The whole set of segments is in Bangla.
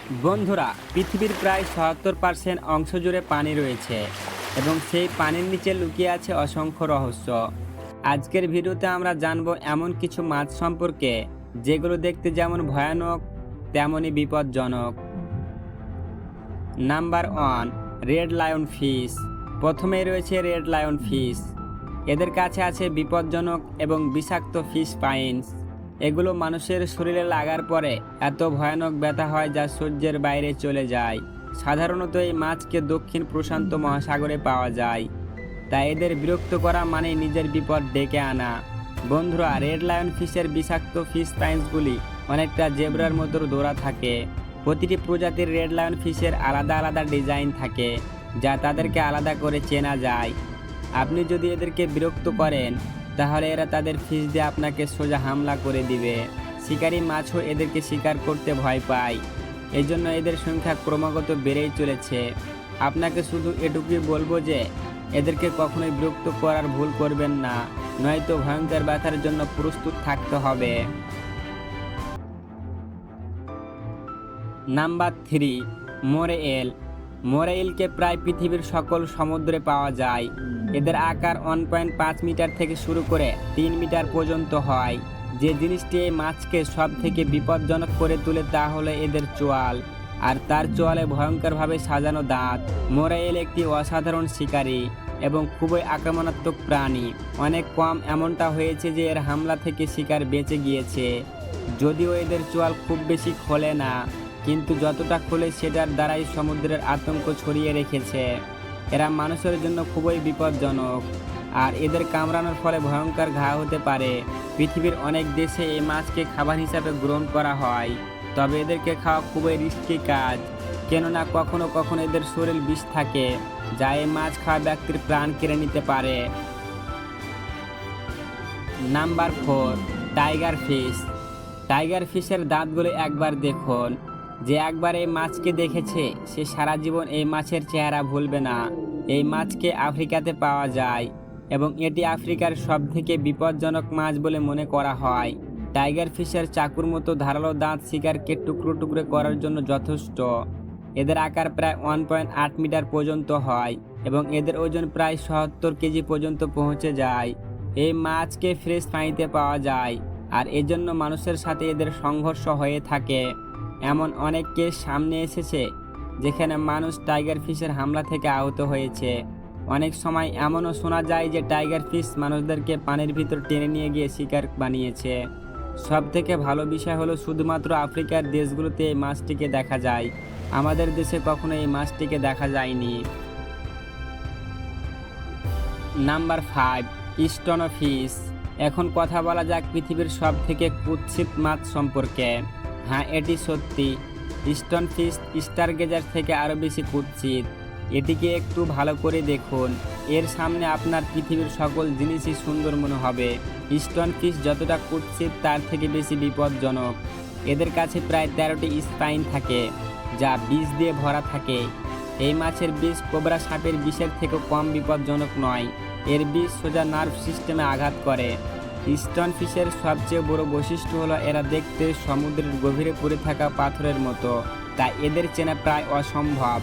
বন্ধুরা, পৃথিবীর প্রায় ৭৭% অংশ জুড়ে পানি রয়েছে এবং সেই পানির নিচে লুকিয়ে আছে অসংখ্য রহস্য। আজকের ভিডিওতে আমরা জানব এমন কিছু মাছ সম্পর্কে যেগুলো দেখতে যেমন ভয়ানক তেমনই বিপজ্জনক। Number 1, red lion fish. প্রথমেই রয়েছে রেড লায়ন ফিশ। এদের কাছে আছে বিপজ্জনক এবং বিষাক্ত ফিশ পাইন্স। এগুলো মানুষের শরীরে লাগার পরে এত ভয়ানক ব্যথা হয় যা সহ্যের বাইরে চলে যায়। সাধারণত এই মাছকে দক্ষিণ প্রশান্ত মহাসাগরে পাওয়া যায়, তাই এদের বিরক্ত করা মানে নিজের বিপদ ডেকে আনা। বন্ধুরা, রেড লায়ন ফিশের বিষাক্ত ফিশ পাইন্সগুলি অনেকটা জেব্রার মতো দৌড়া থাকে। প্রতিটি প্রজাতির রেড লায়ন ফিশের আলাদা আলাদা ডিজাইন থাকে, যা তাদেরকে আলাদা করে চেনা যায়। আপনি যদি এদেরকে বিরক্ত করেন তাহলে এরা তাদের ফিশ দিয়ে আপনাকে সোজা হামলা করে দিবে। শিকারী মাছও এদেরকে শিকার করতে ভয় পায়, এই জন্য এদের সংখ্যা ক্রমাগত বেড়েই চলেছে। আপনাকে শুধু এটুকুই বলবো যে এদেরকে কখনোই বিরক্ত করার ভুল করবেন না, নয়তো ভয়ঙ্কর ব্যথার জন্য প্রস্তুত থাকতে হবে। নাম্বার 3, মোরেয়েল। মোরেইলকে প্রায় পৃথিবীর সকল সমুদ্রে পাওয়া যায়। এদের আকার 1.5 মিটার থেকে শুরু করে 3 মিটার পর্যন্ত হয়। যে জিনিসটি এই মাছকে সব থেকে বিপজ্জনক করে তোলে তা হলো এদের চোয়াল, আর তার চোয়ালে ভয়ঙ্করভাবে সাজানো দাঁত। মোরেইল একটি অসাধারণ শিকারী এবং খুবই আক্রমণাত্মক প্রাণী। অনেক কম এমনটা হয়েছে যে এর হামলা থেকে শিকার বেঁচে গিয়েছে। যদিও এদের চোয়াল খুব বেশি খোলে না, কিন্তু যতটা খোলে সেটার দ্বারাই সমুদ্রের আতঙ্ক ছড়িয়ে রেখেছে। এরা মানুষের জন্য খুবই বিপজ্জনক, আর এদের কামড়ানোর ফলে ভয়ঙ্কর ঘা হতে পারে। পৃথিবীর অনেক দেশে এই মাছকে খাবার হিসাবে গ্রহণ করা হয়, তবে এদেরকে খাওয়া খুবই রিস্কি কাজ, কেননা কখনো কখনো এদের শরীর বিষ থাকে যা এই মাছ খাওয়া ব্যক্তির প্রাণ কেড়ে নিতে পারে। Number 4, tiger fish. টাইগার ফিশের দাঁতগুলো একবার দেখুন। যে একবার এই মাছকে দেখেছে সে সারা জীবন এই মাছের চেহারা ভুলবে না। এই মাছকে আফ্রিকাতে পাওয়া যায় এবং এটি আফ্রিকার সবথেকে বিপজ্জনক মাছ বলে মনে করা হয়। টাইগার ফিশের চাকুর মতো ধারালো দাঁত শিকারকে টুকরো টুকরো করার জন্য যথেষ্ট। এদের আকার প্রায় 1.8 মিটার পর্যন্ত হয় এবং এদের ওজন প্রায় ৭০ কেজি পর্যন্ত পৌঁছে যায়। এই মাছকে ফ্রেশ পানিতে পাওয়া যায়, আর এজন্য মানুষের সাথে এদের সংঘর্ষ হয়ে থাকে। এমন অনেক কেস সামনে এসেছে যেখানে মানুষ টাইগার ফিশের হামলা থেকে আহত হয়েছে। অনেক সময় এমনও শোনা যায় যে টাইগার ফিশ মানুষদেরকে পানির ভিতর টেনে নিয়ে গিয়ে শিকার বানিয়েছে। সব থেকে ভালো বিষয় হলো শুধুমাত্র আফ্রিকার দেশগুলোতে এই মাছটিকে দেখা যায়, আমাদের দেশে কখনো এই মাছটিকে দেখা যায়নি। Number 5, stone fish. এখন কথা বলা যাক পৃথিবীর সব থেকে কুৎসিত মাছ সম্পর্কে। হ্যাঁ, এটি সত্যি, স্টোন ফিশ স্টারগেজার থেকে আরও বেশি কুৎসিত। এটিকে একটু ভালো করে দেখুন, এর সামনে আপনার পৃথিবীর সকল জিনিসই সুন্দর মনে হবে। স্টোন ফিশ যতটা কুৎসিত তার থেকে বেশি বিপজ্জনক। এদের কাছে প্রায় 13টি স্পাইন থাকে যা বিষ দিয়ে ভরা থাকে। এই মাছের বিষ কোবরা সাপের বিষের থেকেও কম বিপজ্জনক নয়। এর বিষ সোজা নার্ভ সিস্টেমে আঘাত করে। স্টোন ফিশের সবচেয়ে বড় বৈশিষ্ট্য হলো এরা দেখতে সমুদ্রের গভীরে পড়ে থাকা পাথরের মতো, তাই এদের চেনা প্রায় অসম্ভব।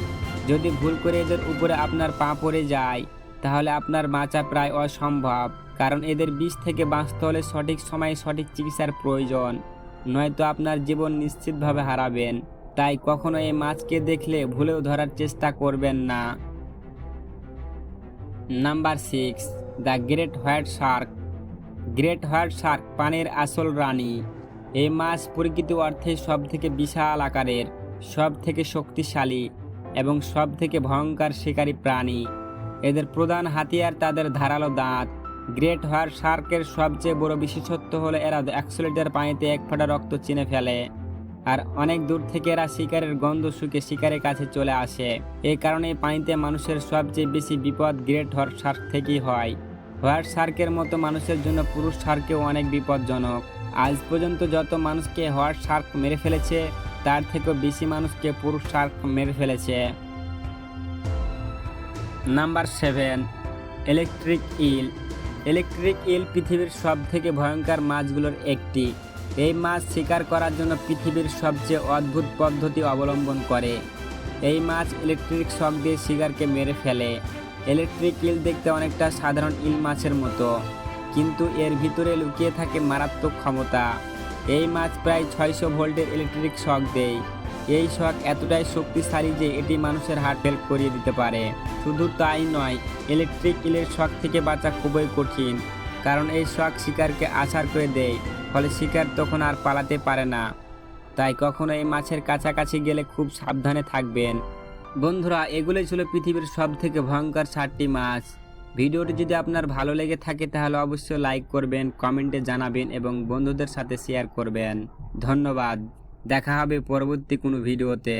যদি ভুল করে এদের উপরে আপনার পা পড়ে যায় তাহলে আপনার বাঁচা প্রায় অসম্ভব, কারণ এদের বিষ থেকে বাঁচতে হলে সঠিক সময়ে সঠিক চিকিৎসার প্রয়োজন, নয়তো আপনার জীবন নিশ্চিতভাবে হারাবেন। তাই কখনো এই মাছকে দেখলে ভুলেও ধরার চেষ্টা করবেন না। Number 6, the great white Shark. Great white Shark পানির আসল রানী। এই মাছ প্রকৃত অর্থে সব থেকে বিশাল আকারের, সব থেকে শক্তিশালী এবং সব থেকে ভয়ঙ্কর শিকারী প্রাণী। এদের প্রধান হাতিয়ার তাদের ধারালো দাঁত। গ্রেট হোয়াইট শার্কের সবচেয়ে বড় বিশেষত্ব হলো এরা 100 লিটার পানিতে 1 ফোঁটা রক্ত চিনে ফেলে, আর অনেক দূর থেকে এরা শিকারের গন্ধ শুকে শিকারের কাছে চলে আসে। এই কারণে পানিতে মানুষের সবচেয়ে বেশি বিপদ গ্রেট হোয়াইট শার্ক থেকেই হয়। হোয়াইট শার্কের মতো মানুষের জন্য পুরুষ শার্কেও অনেক বিপজ্জনক। আজ পর্যন্ত যত মানুষকে হোয়াইট শার্ক মেরে ফেলেছে তার থেকেও বেশি মানুষকে পুরুষ শার্ক মেরে ফেলেছে। নাম্বার 7, ইলেকট্রিক ইল। ইলেকট্রিক ইল পৃথিবীর সব থেকে ভয়ঙ্কর মাছগুলোর একটি। এই মাছ শিকার করার জন্য পৃথিবীর সবচেয়ে অদ্ভুত পদ্ধতি অবলম্বন করে। এই মাছ ইলেকট্রিক শক দিয়ে শিকারকে মেরে ফেলে। ইলেকট্রিক ইল দেখতে অনেকটা সাধারণ ইল মাছের মতো, কিন্তু এর ভিতরে লুকিয়ে থাকে মারাত্মক ক্ষমতা। এই মাছ প্রায় 600 ভোল্টের ইলেকট্রিক শক দেয়। এই শক এতটাই শক্তিশালী যে এটি মানুষের হার্ট ফেল করিয়ে দিতে পারে। শুধু তাই নয়, ইলেকট্রিক ইলের শক থেকে বাঁচা খুবই কঠিন, কারণ এই শক শিকারকে আছাড় করে দেয়, ফলে শিকার তখন আর পালাতে পারে না। তাই কখনো এই মাছের কাছাকাছি গেলে খুব সাবধানে থাকবেন। বন্ধুরা, এগুলোই ছিল পৃথিবীর সবথেকে ভয়ঙ্কর 7টি মাছ। ভিডিওটি যদি আপনার ভালো লেগে থাকে তাহলে অবশ্যই লাইক করবেন, কমেন্টে জানাবেন এবং বন্ধুদের সাথে শেয়ার করবেন। ধন্যবাদ। দেখা হবে পরবর্তী কোনো ভিডিওতে।